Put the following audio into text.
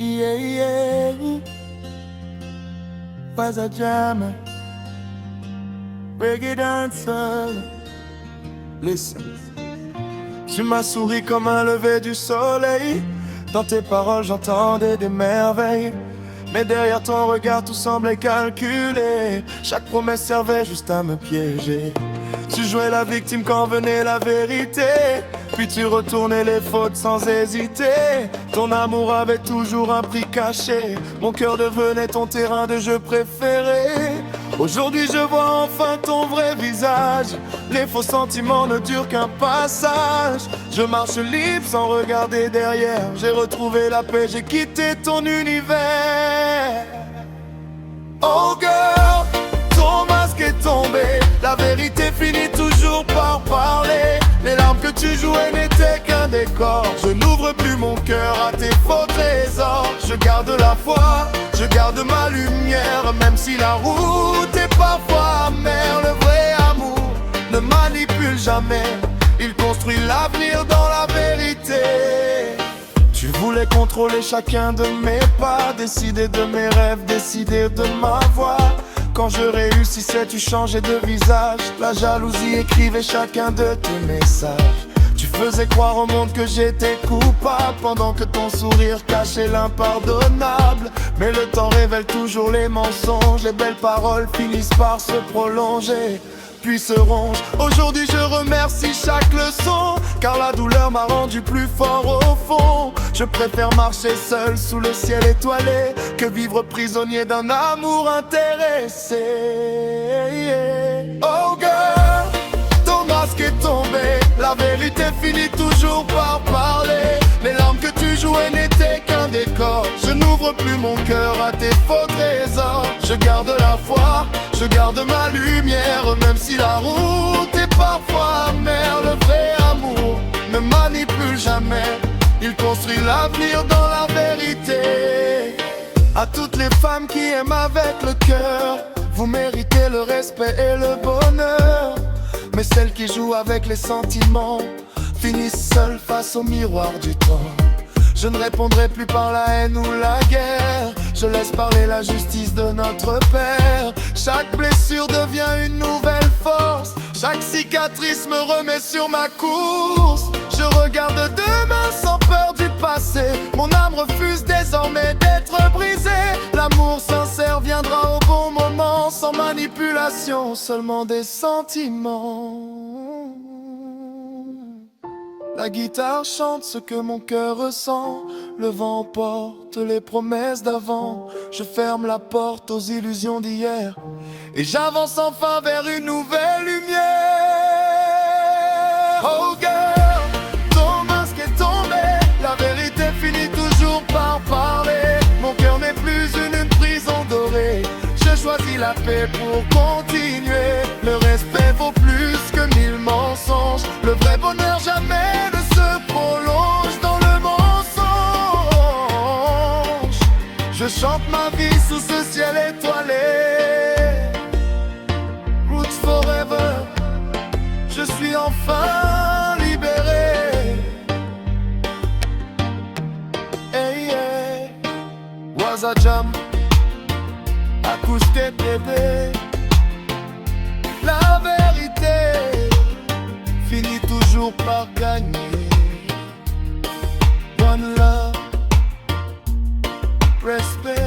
Yeah, yeah. Was a jammer, reggae dancer. Listen. Tu m'as souri comme un lever du soleil. Dans tes paroles j'entendais des merveilles. Mais derrière ton regard tout semblait calculé. Chaque promesse servait juste à me piéger. Tu jouais la victime quand venait la vérité. Puis tu retournais les fautes sans hésiter. Ton amour avait toujours un prix caché. Mon cœur devenait ton terrain de jeu préféré. Aujourd'hui je vois enfin ton vrai visage. Les faux sentiments ne durent qu'un passage. Je marche libre sans regarder derrière. J'ai retrouvé la paix, j'ai quitté ton univers. Oh girl, ton masque est tombé. La vérité finit toujours par parler. Les larmes que tu jouais n'étaient qu'un décor. Je n'ouvre plus mon cœur à tes faux trésors. Je garde la foi, je garde ma lumière. Même si la route est parfois amère, le vrai amour ne manipule jamais. Il construit l'avenir dans la vérité. Tu voulais contrôler chacun de mes pas, décider de mes rêves, décider de ma voix. Quand je réussissais, tu changeais de visage. La jalousie écrivait chacun de tes messages. Tu faisais croire au monde que j'étais coupable, pendant que ton sourire cachait l'impardonnable. Mais le temps révèle toujours les mensonges. Les belles paroles finissent par se prolonger, puis se rongent. Aujourd'hui je remercie chaque leçon, car la douleur m'a rendu plus fort au fond. Je préfère marcher seul sous le ciel étoilé que vivre prisonnier d'un amour intéressé. Oh girl, ton masque est tombé. La vérité finit toujours par parler. Les larmes que tu jouais n'étaient qu'un décor. Je n'ouvre plus mon cœur à tes faux trésors. Je garde la foi, je garde ma lumière. Même si la route est parfois amère, le vrai amour ne manipule jamais. Il construit l'avenir dans la vérité. À toutes les femmes qui aiment avec le cœur, vous méritez le respect et le bonheur. Mais celles qui jouent avec les sentiments finissent seules face au miroir du temps. Je ne répondrai plus par la haine ou la guerre. Je laisse parler la justice de notre Père. Chaque blessure devient une nouvelle force. Chaque cicatrice me remet sur ma course. Je regarde demain sans peur du passé. Mon âme refuse désormais d'être brisée. L'amour sincère viendra au bon moment, sans manipulation, seulement des sentiments. La guitare chante ce que mon cœur ressent. Le vent porte les promesses d'avant. Je ferme la porte aux illusions d'hier et j'avance enfin vers une nouvelle lumière. Oh girl, ton masque est tombé. La vérité finit toujours par parler. Mon cœur n'est plus une prison dorée. Je choisis la paix pour continuer. Le respect vaut plus que 1000 mensonges. Le vrai bonheur jamais ne se prolonge dans le mensonge. Je chante ma vie sous ce ciel étoilé. Roots forever. Je suis enfin libéré. Hey, hey. Was a jam. Acoustic bébé. La vérité finit toujours par gagner. One love, respect.